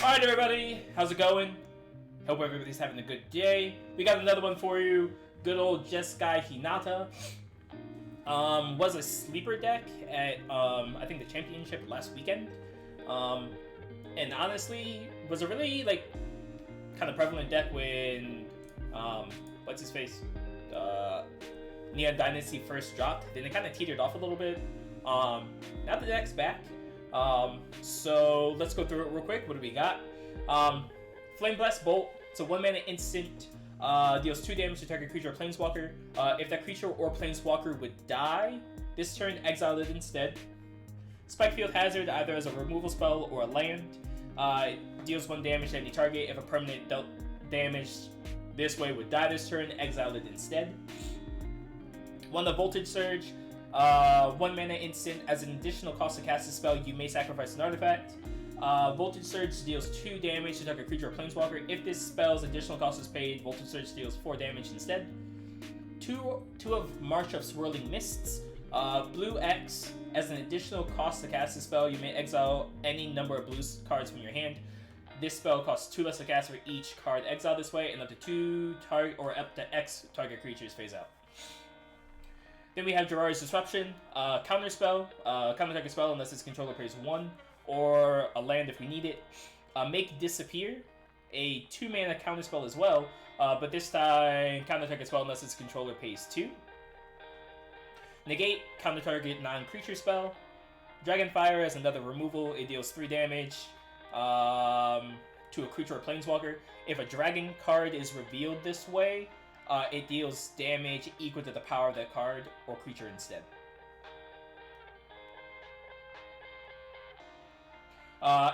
Alright everybody, how's it going? Hope everybody's having a good day. We got another one for you. Good old Jeskai Hinata. Was a sleeper deck at I think the championship last weekend. And honestly was a really kind of prevalent deck when what's his face? Neon Dynasty first dropped. Then it kind of teetered off a little bit. Now the deck's back. So let's go through it real quick. What do we got? Flame Blast Bolt. It's a 1-mana instant. Deals 2 damage to target creature or planeswalker. If that creature or planeswalker would die this turn, exile it instead. Spikefield Hazard, either as a removal spell or a land. Deals 1 damage to any target. If a permanent dealt damage this way would die this turn, exile it instead. One the Voltage Surge. 1 mana instant. As an additional cost to cast a spell, you may sacrifice an artifact. Voltage Surge deals 2 damage to target creature or planeswalker. If this spell's additional cost is paid, Voltage Surge deals 4 damage instead. 2 of March of Swirling Mists. Blue X. As an additional cost to cast a spell, you may exile any number of blue cards from your hand. This spell costs 2 less to cast for each card exiled this way, and up to 2 target or up to X target creatures phase out. Then we have Jwari Disruption, counter spell, counter target spell unless its controller pays 1, or a land if we need it. Make Disappear, a 2-mana counter spell as well, but this time counter target spell unless its controller pays 2. Negate, counter target non-creature spell. Dragonfire as another removal, it deals 3 damage to a creature or planeswalker. If a dragon card is revealed this way, it deals damage equal to the power of that card or creature instead.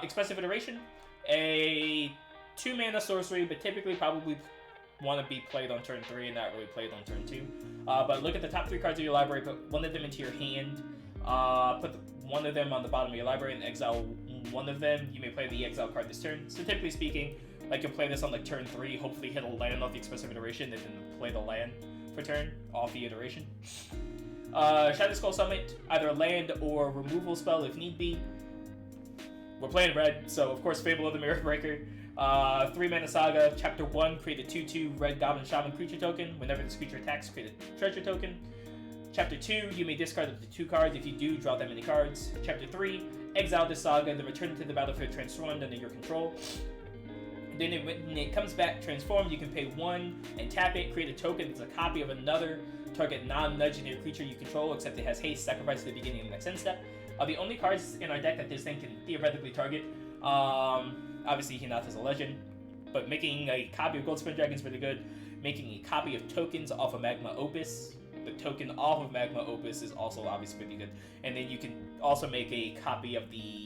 Expressive Iteration, a 2-mana sorcery, but typically probably want to be played on turn 3 and not really played on turn 2. But look at the top 3 cards of your library, put one of them into your hand, put one of them on the bottom of your library and exile one of them. You may play the exile card this turn. So typically speaking, you'll play this on turn 3, hopefully hit a land off the Expressive Iteration, and then play the land for turn off the iteration. Shatterskull Summit, either a land or removal spell if need be. We're playing red, so of course Fable of the Mirror Breaker. 3-mana saga, chapter 1, create a 2/2 red goblin shaman creature token. Whenever this creature attacks, create a treasure token. Chapter 2, you may discard up to 2 cards. If you do, draw that many cards. Chapter 3, exile this saga, then return it to the battlefield transformed under your control. Then when it comes back transformed, you can pay 1 and tap it, create a token that's a copy of another target non-legendary creature you control, except it has haste, sacrifice at the beginning of the next end step. The only cards in our deck that this thing can theoretically target, obviously Hinata's a legend, but making a copy of Goldspan Dragon is really good. Making a copy of tokens off of Magma Opus, the token off of Magma Opus is also obviously pretty good. And then you can also make a copy of the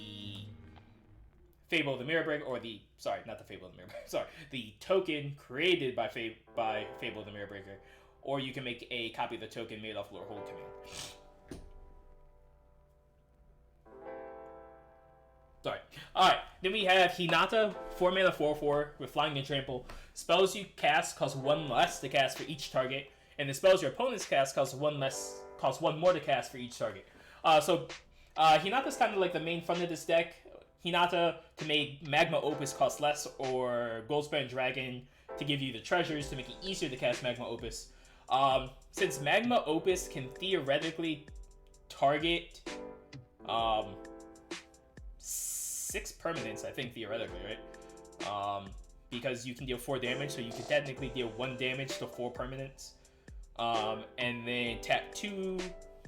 Fable of the Mirror Breaker, or the, sorry, not the Fable of the Mirror Breaker, sorry, the token created by Fable of the Mirror Breaker, or you can make a copy of the token made off Lorehold Command. Sorry. Alright, then we have Hinata, 4-mana 4/4 with Flying and Trample. Spells you cast cost 1 less to cast for each target, and the spells your opponents cast cost 1 more to cast for each target. Hinata's kind of like the main fun of this deck. Hinata to make Magma Opus cost less, or Goldspan Dragon to give you the treasures to make it easier to cast Magma Opus. Since Magma Opus can theoretically target 6 permanents, I think, theoretically, right? Because you can deal 4 damage, so you can technically deal 1 damage to 4 permanents. And then tap 2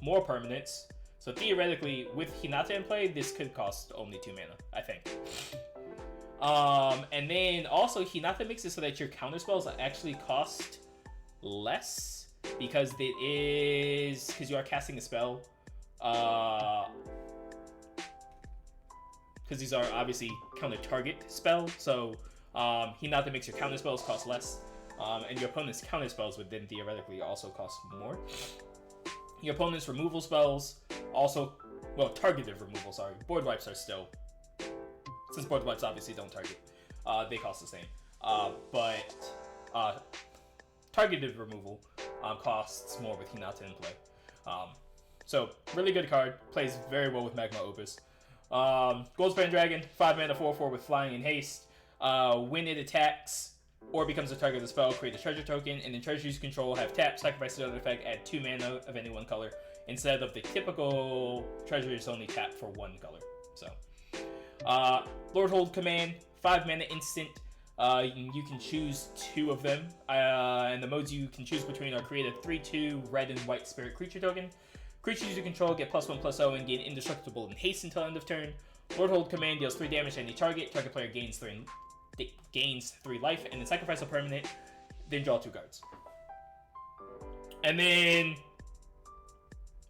more permanents. So theoretically, with Hinata in play, this could cost only 2 mana, I think. And then also, Hinata makes it so that your counter spells actually cost less, because you are casting a spell. Because these are obviously counter target spells, so Hinata makes your counter spells cost less, and your opponent's counter spells would then theoretically also cost more. Your opponent's removal spells also, well, targeted removal, sorry. Board wipes are still, since board wipes obviously don't target, they cost the same. But targeted removal costs more with Hinata in play. So, really good card, plays very well with Magma Opus. Goldspan Dragon, 5 mana 4/4 with Flying and Haste. When it attacks or becomes the target of the spell, create a treasure token, and then treasures you control have tapped, sacrifice the other effect, add 2 mana of any one color, instead of the typical treasures only tap for 1 color. So, Lorehold Command, 5 mana instant. You can choose 2 of them, and the modes you can choose between are create a 3/2 red and white spirit creature token. Creatures you control get +1/+0 and gain indestructible and haste until end of turn. Lorehold Command deals 3 damage to any target. Target player gains 3 life, and then sacrifice a permanent, then draw 2 cards. And then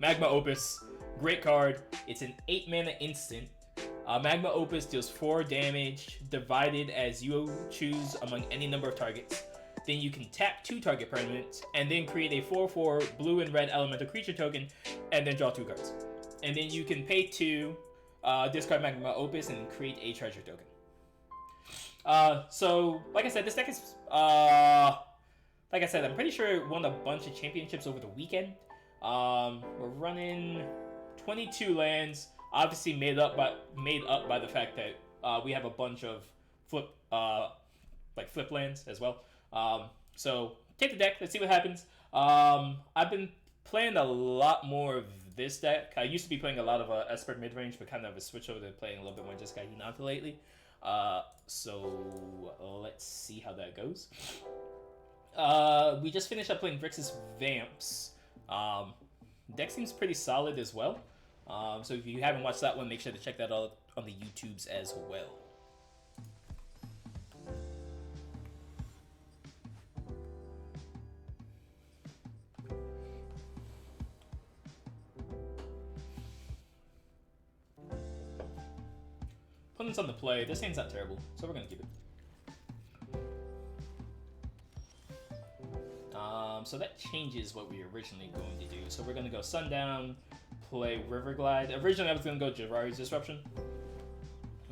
Magma Opus, great card. It's an 8 mana instant. Magma Opus deals 4 damage divided as you choose among any number of targets. Then you can tap 2 target permanents and then create a 4/4 blue and red elemental creature token and then draw 2 cards. And then you can pay 2, discard Magma Opus and create a treasure token. So, like I said, this deck is, like I said, I'm pretty sure it won a bunch of championships over the weekend. We're running 22 lands, obviously made up by the fact that we have a bunch of flip lands as well. So take the deck, let's see what happens. I've been playing a lot more of this deck. I used to be playing a lot of Esper midrange, but kind of a switch over to playing a little bit more Jeskai Hinata lately. So let's see how that goes. We just finished up playing Grixis Vamps. Deck seems pretty solid as well. So if you haven't watched that one, make sure to check that out on the YouTubes as well. Opponent's on the play. This hand's not terrible, so we're gonna keep it. So that changes what we were originally going to do. So we're gonna go Sundown, play Riverglide. Originally I was gonna go Jwari Disruption,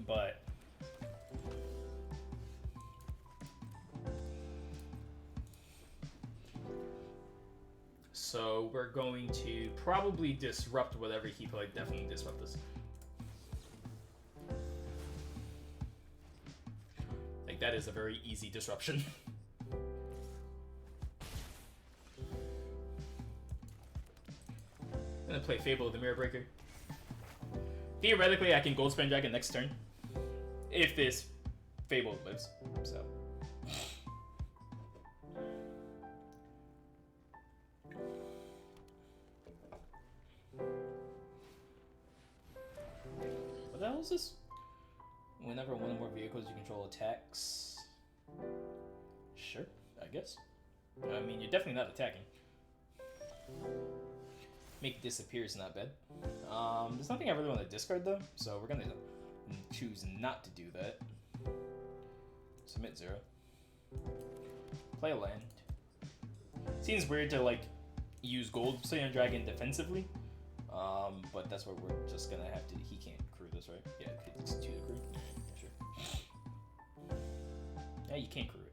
but so we're going to probably disrupt whatever he played. Definitely disrupt this. Like that is a very easy disruption. I'm gonna play Fable, the Mirror Breaker. Theoretically, I can Goldspan Dragon next turn if this Fable lives. So. What the hell is this? Whenever one or more vehicles you control attacks. Sure, I guess. I mean, you're definitely not attacking. Make disappear is not bad. There's nothing I really want to discard though, so we're gonna choose not to do that. Submit 0. Play a land. Seems weird to like use Goldspan Dragon defensively, but that's what we're just gonna have to. He can't crew this, right? Yeah, it's 2 to crew. Sure. Yeah, you can't crew it.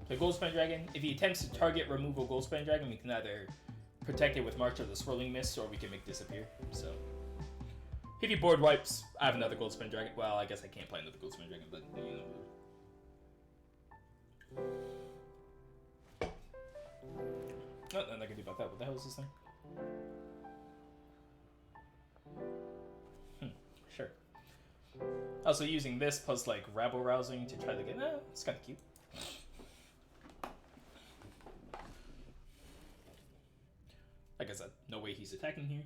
The Goldspan Dragon, if he attempts to target removal Goldspan Dragon, we can either protect it with March of the Swirling Mist, or we can make disappear. So, if he board wipes, I have another Goldspan Dragon. Well, I guess I can't play another Goldspan Dragon, but you know. Oh, nothing I can do about that. What the hell is this thing? Sure. Also using this plus like rabble rousing to try to get. It's kind of cute. Like I said, no way he's attacking here.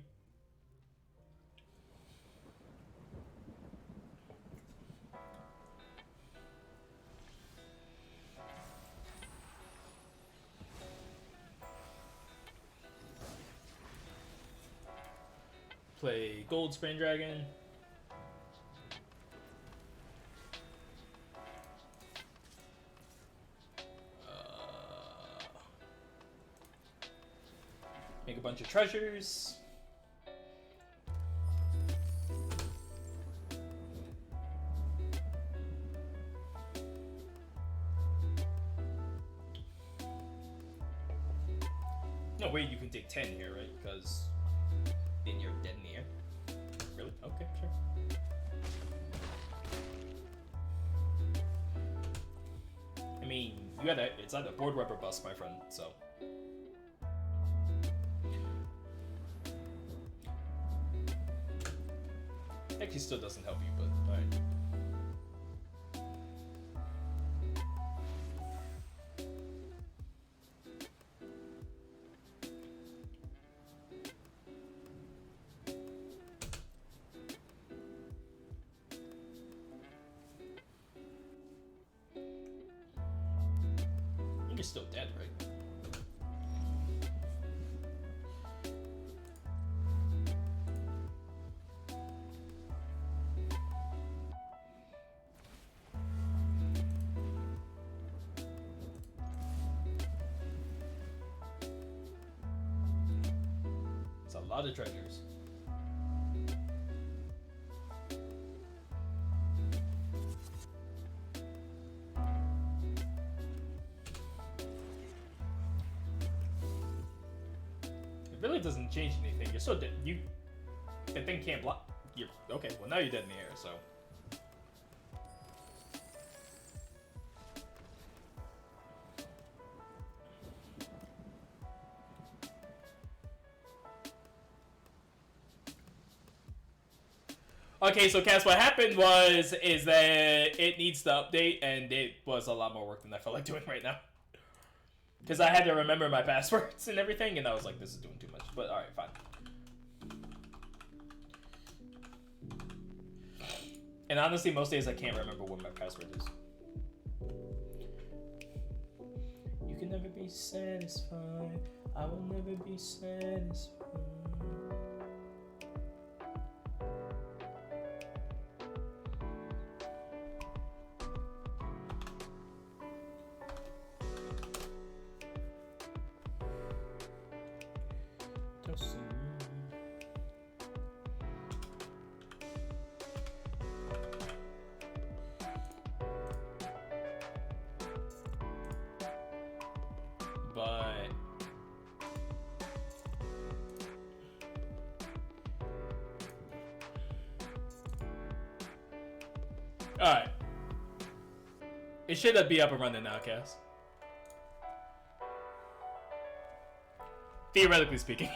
Play Goldspan Dragon. Make a bunch of treasures. No way you can take 10 here, right? Because then you're dead in the air. Really? Okay, sure. I mean, you gotta, it's either board wipe or bust, my friend, so. Actually still doesn't help you, but alright. You're still dead, right? It's a lot of treasures. It really doesn't change anything. You're so dead. That thing can't block. You're okay. Well, now you're dead in the air. So. Okay, so Cass, what happened is that it needs to update, and it was a lot more work than I felt like doing right now. Because I had to remember my passwords and everything, and I was like, this is doing too much. But alright, fine. And honestly, most days I can't remember what my password is. You can never be satisfied. I will never be satisfied. Alright. It should be up and running now, Cass. Theoretically speaking.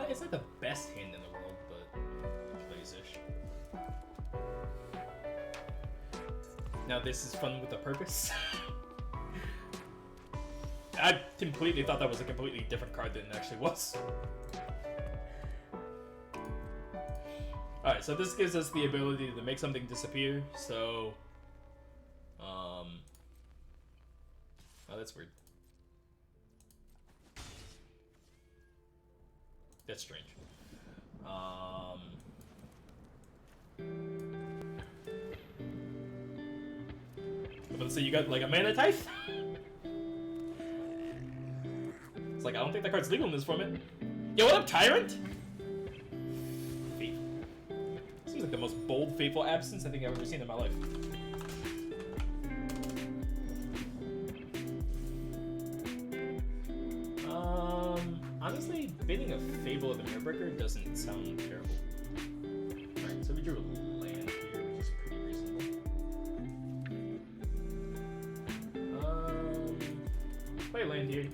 It's not the best hand in the world, but it plays-ish. Now this is fun with a purpose. I completely thought that was a completely different card than it actually was. Alright, so this gives us the ability to make something disappear, so... Oh, that's weird. That's strange. Let's say you got like a mana type? It's like, I don't think that card's legal in this format. Yo, what up, Tyrant? Fateful. Seems like the most bold Fateful absence I think I've ever seen in my life. Honestly, bidding a Fable of the Mirrorbreaker doesn't sound terrible. Alright, so we drew a land here, which is pretty reasonable. Play a land here.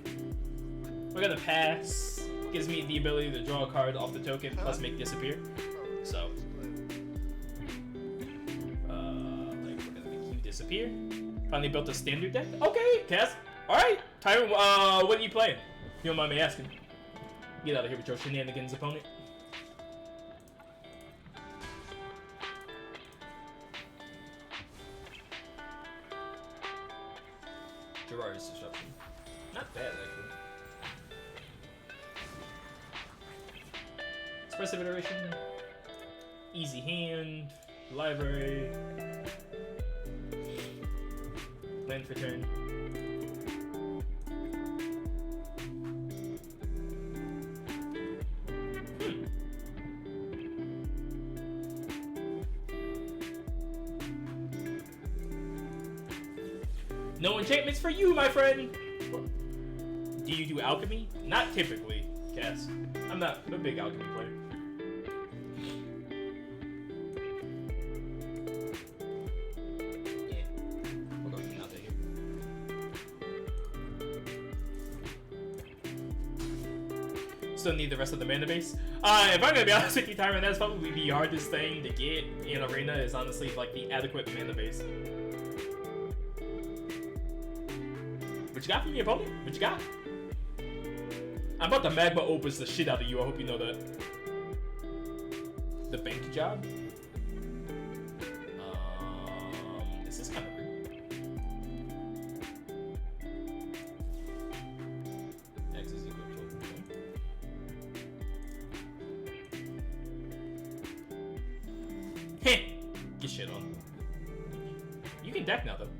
We're gonna pass. Gives me the ability to draw a card off the token, plus make disappear. So, like, we're gonna make you disappear. Finally built a standard deck. Okay, Cass. Alright, Tyron, what are you playing? You don't mind me asking. Get out of here with your shenanigans, opponent. Jwari Disruption. Not bad, actually. Expressive Iteration. Easy hand. Library. Land for turn. No enchantments for you, my friend! Do you do alchemy? Not typically, Cass. I'm not a big alchemy player. Yeah. We'll go Hinata here. Still need the rest of the mana base. If I'm gonna be honest with you, Tyron, that's probably the hardest thing to get in Arena is honestly like the adequate mana base. What you got for me, opponent? What you got? I'm about to Magma Opus the shit out of you. I hope you know that. The bank job? This is kind of weird. X is equal to 1. Heh! Get shit on. You can deck now, though.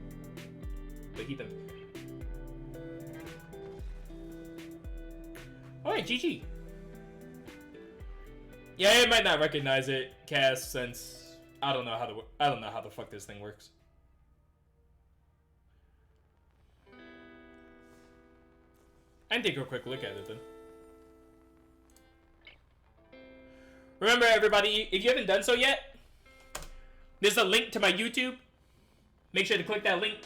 But he them. Alright, GG. Yeah, it might not recognize it, Cass, since I don't know how the fuck this thing works. And take a quick look at it then. Remember, everybody, if you haven't done so yet, there's a link to my YouTube. Make sure to click that link.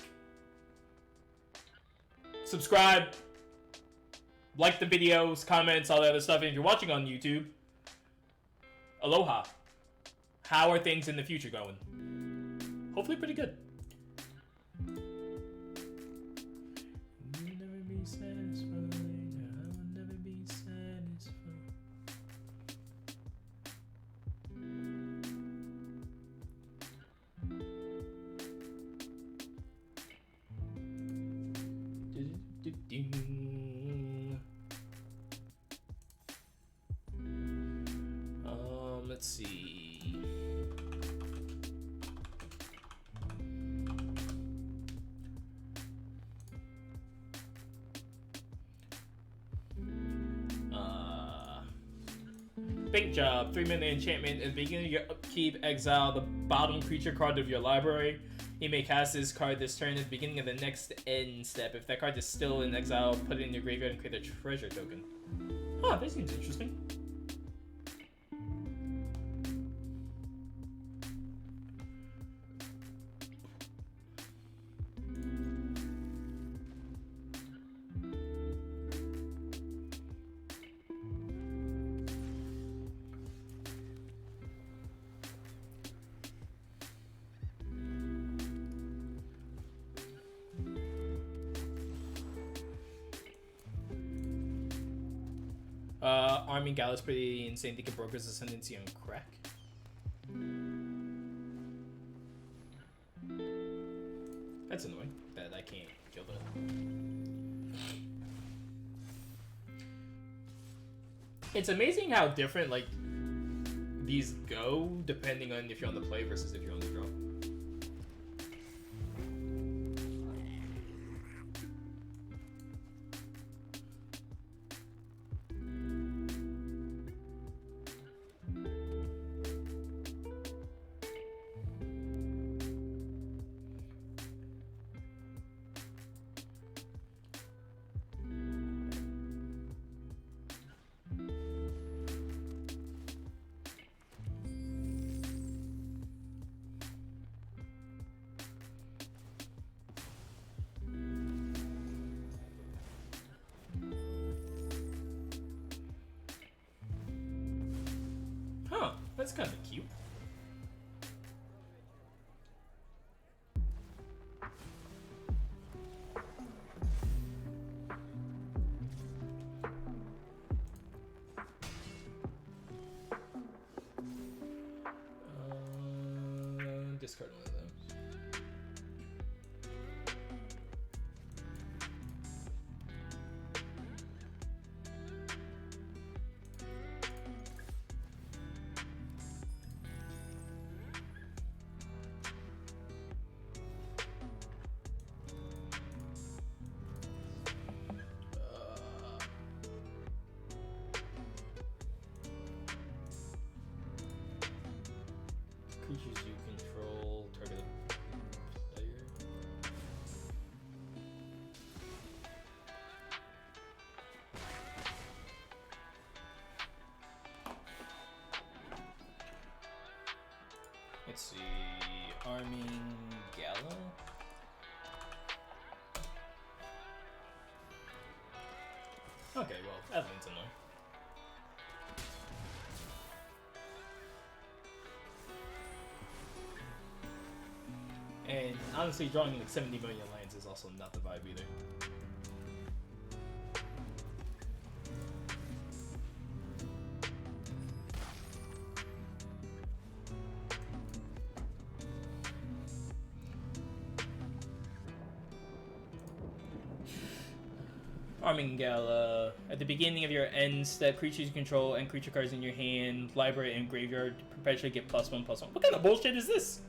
Subscribe. Like the videos, comments, all that other stuff. And if you're watching on YouTube, aloha. How are things in the future going? Hopefully pretty good. You'll never be satisfied. I will never be satisfied. Let's see. Bank job, 3-mana enchantment. At the beginning of your upkeep, exile the bottom creature card of your library. You may cast this card this turn at the beginning of the next end step. If that card is still in exile, put it in your graveyard and create a treasure token. Huh, that seems interesting. Arming Gallus pretty insane. They can Broker's Ascendancy on crack. That's annoying that I can't kill that. It's amazing how different like these go depending on if you're on the play versus if you're on the draw. That's kind of cute. Discard one of those. Let's see. Arming Gala. Okay, well, Evelyn's annoying. And honestly, drawing like 70 million lands is also not the vibe either. Arming Gala. At the beginning of your end step, creatures you control and creature cards in your hand, library, and graveyard perpetually get +1/+1. What kind of bullshit is this?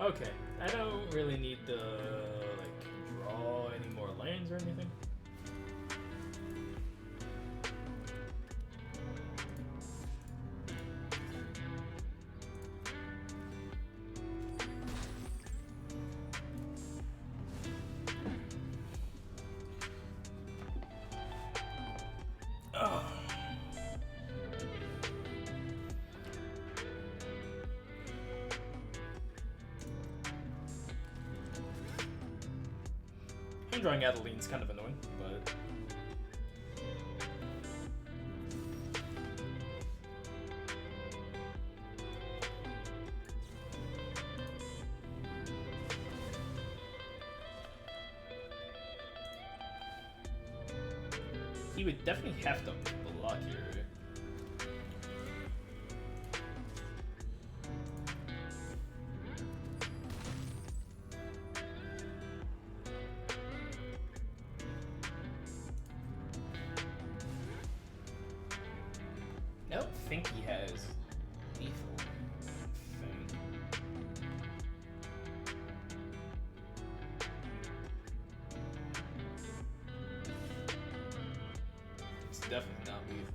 Okay, I don't really need to like draw any more lands or anything. Oh. Drawing Adeline's kind of annoying, but he would definitely have to block here. I don't think he has lethal thing. It's definitely not lethal.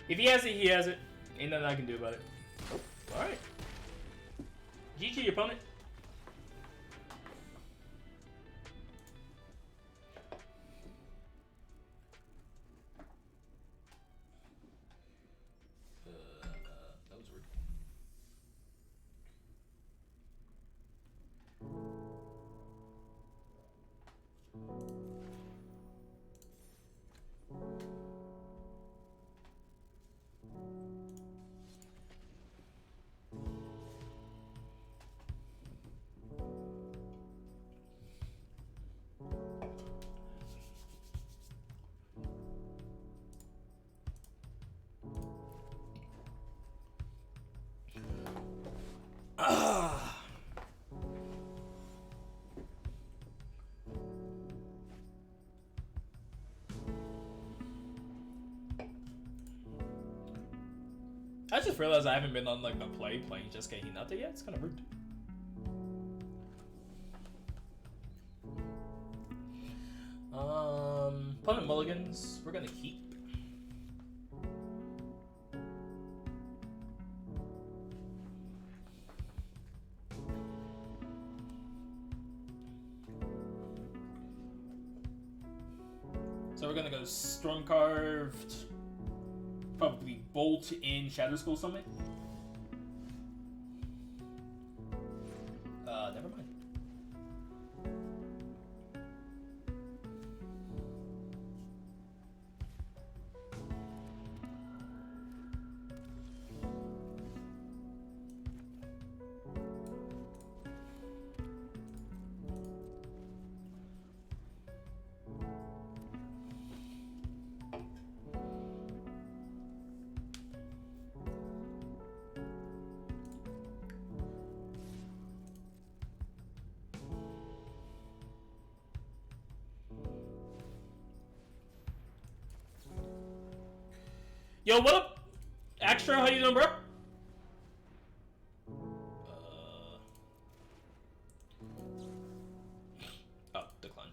If he has it, he has it. Ain't nothing I can do about it. Alright. GG, opponent. That was weird. I just realized I haven't been on like the playing Jeskai Hinata yet. It's kind of rude. Opponent mulligans. We're gonna keep. So we're gonna go Stormcarved, probably Bolt in Shatterskull Summit. Never mind. Yo, what up? Extra, how you doing, bro? Oh, decline.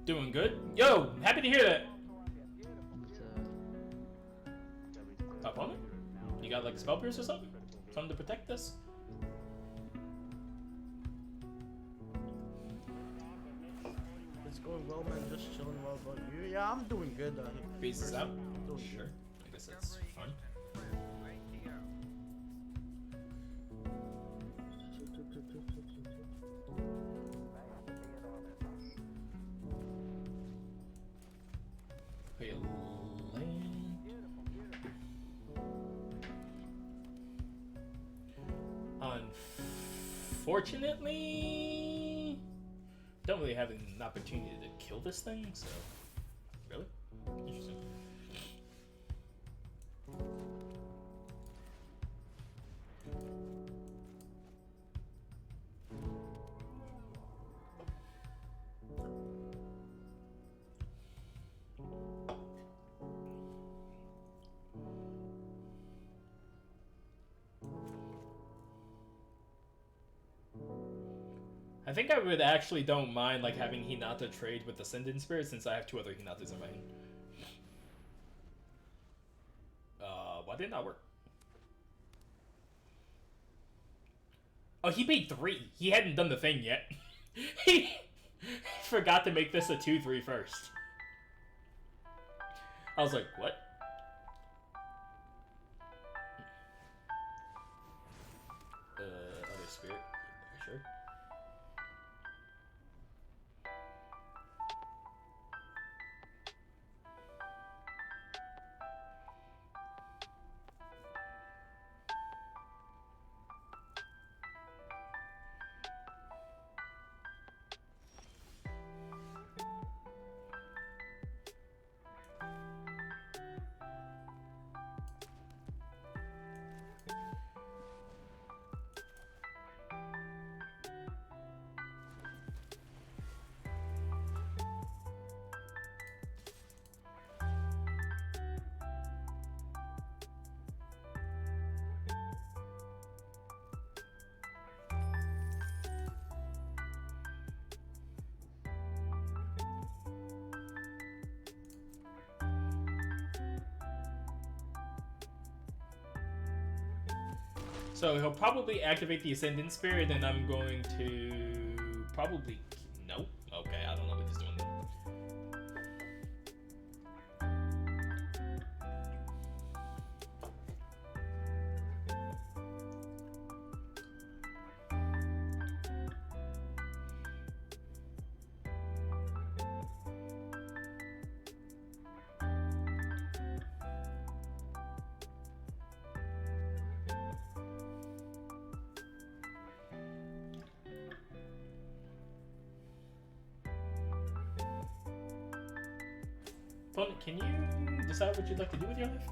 Doing good? Yo, happy to hear that. Opponent? You got like spell pierce or something? Something to protect us? Going well, man. Just chilling. Well, about you? Yeah, I'm doing good. Bases out. Doing Sure. I guess that's fun. Play a lane. Unfortunately, don't really have an opportunity to kill this thing, so really interesting. I think I would actually don't mind like having Hinata trade with Ascendant Spirit since I have two other Hinatas in my hand. Why did it not work? Oh, he paid 3. He hadn't done the thing yet. He forgot to make this a 2/3 first. I was like, what? Other spirit, sure. So he'll probably activate the Ascendant Spirit, and I'm going to probably... Nope. Okay, I don't know what he's doing there. Opponent, can you decide what you'd like to do with your life?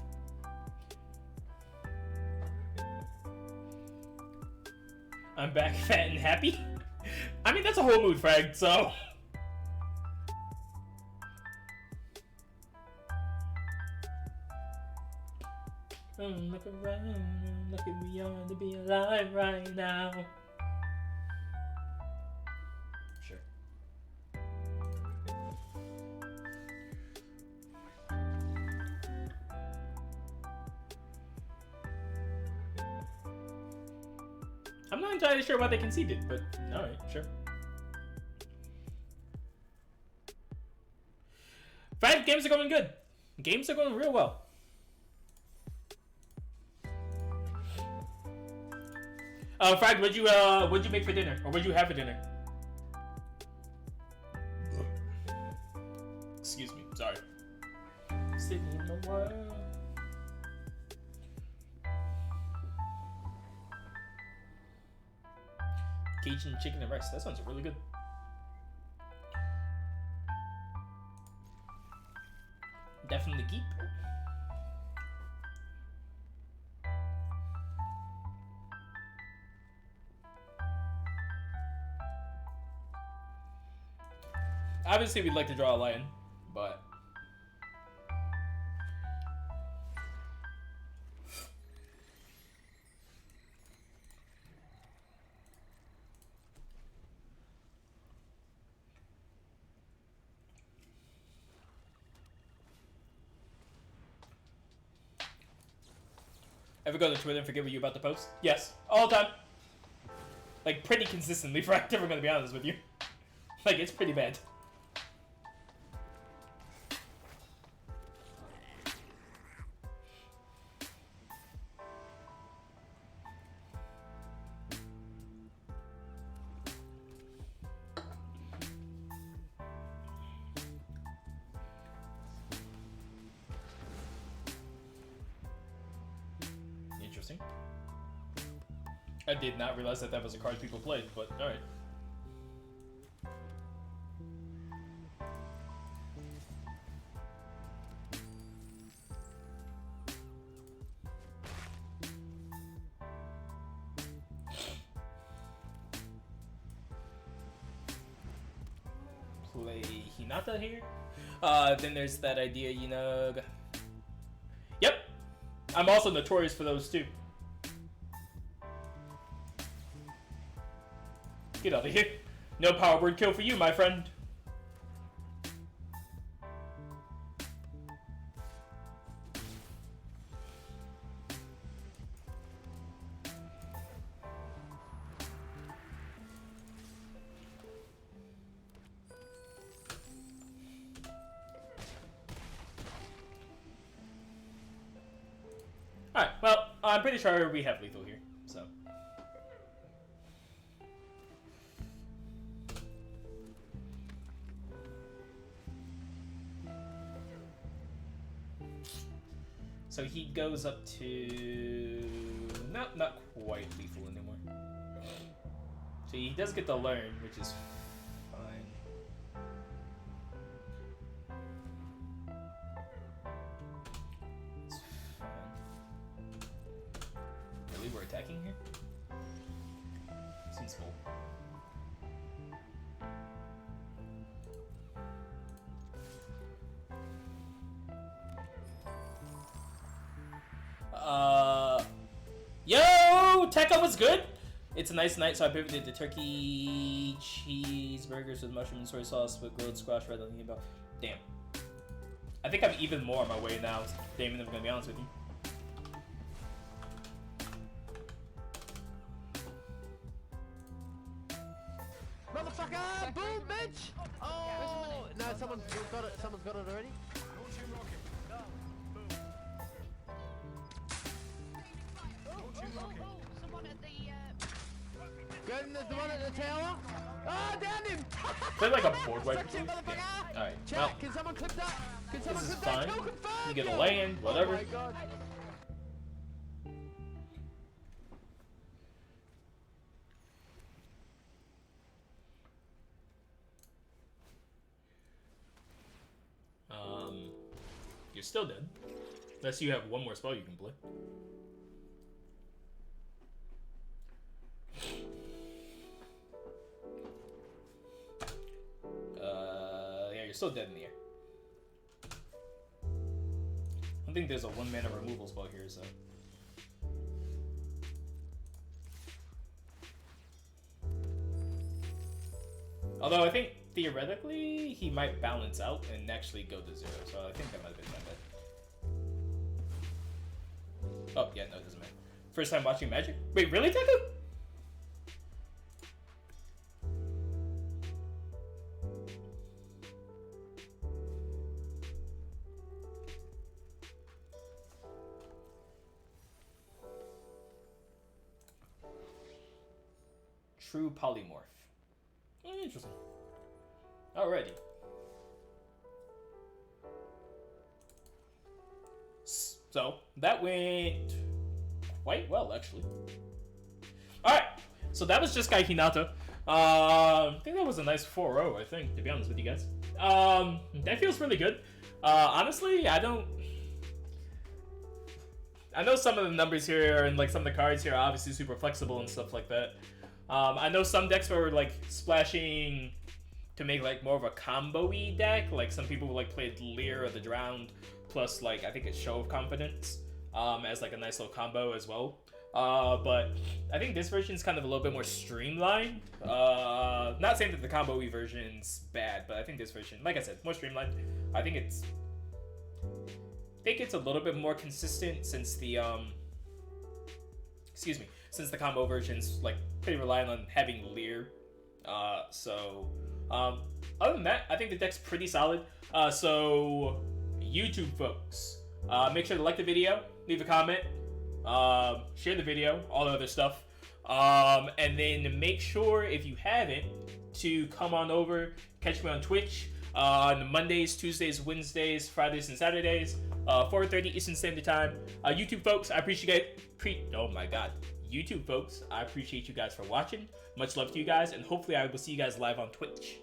I'm back fat and happy? I mean, that's a whole mood frag, so... Look around, look at me on to be alive right now. Sure. I'm not entirely sure why they conceded, but alright, sure. Frag, games are going good. Games are going real well. Frag, what'd you make for dinner? Or what'd you have for dinner? Excuse me, sorry. Sitting in the world. Cajun chicken and rice. That sounds really good. Definitely keep. Obviously, we'd like to draw a lion, but ever go to Twitter and forget what you about to post? Yes, all the time. Like, pretty consistently, for I'm gonna be honest with you. Like, it's pretty bad. Interesting. I did not realize that that was a card people played, but alright. Play Hinata here. Then there's that idea, you know. Yep! I'm also notorious for those too. Get out of here. No power word kill for you, my friend. Alright, well, I'm pretty sure we have lethal here, so. So he goes up to not quite lethal anymore. So he does get to learn, which is fine. It's fine. Really, we're attacking here? Seems full. Yo! Tekka was good! It's a nice night, so I pivoted to turkey cheeseburgers with mushroom and soy sauce with grilled squash rather than thinking about. Damn. I think I'm even more on my way now, Damon, if I'm gonna be honest with you. Motherfucker! Boom, bitch! Oh! No, someone's got it. Someone's got it already. Someone at the Getting the one at the tower. Oh, down him! Is that like a board wipe or something? Yeah. Alright, well, Can someone clip that? Can someone this is clip that? fine. Kill confirmed! You get a land, whatever. Oh my god. You're still dead. Unless you have one more spell you can play. Yeah, you're still dead in the air. don't think there's a 1-mana removal spell here, so. Although I think theoretically he might balance out and actually go to 0, so I think that might have been my bet. Oh yeah, no, it doesn't matter. First time watching Magic? Wait, really, Teku? True polymorph. Interesting. Alrighty. So that went quite well, actually. Alright, so that was Jeskai Hinata. I think that was a nice 4-0, I think, to be honest with you guys. That feels really good. Honestly, I know some of the numbers here and like some of the cards here are obviously super flexible and stuff like that. I know some decks were like splashing to make like more of a combo-y deck. Like some people like played Leer or the Drowned plus like I think it's Show of Confidence as like a nice little combo as well. But I think this version is kind of a little bit more streamlined. Not saying that the combo-y version's bad, but I think this version, like I said, more streamlined. I think it's a little bit more consistent since the since the combo version's like pretty reliant on having Leer. Other than that, I think the deck's pretty solid. So YouTube folks, make sure to like the video, leave a comment, share the video, all the other stuff, and then make sure if you haven't to come on over, catch me on Twitch on Mondays, Tuesdays, Wednesdays, Fridays, and Saturdays, 4:30 Eastern Standard Time. YouTube folks, I appreciate YouTube folks, I appreciate you guys for watching. Much love to you guys, and hopefully I will see you guys live on Twitch.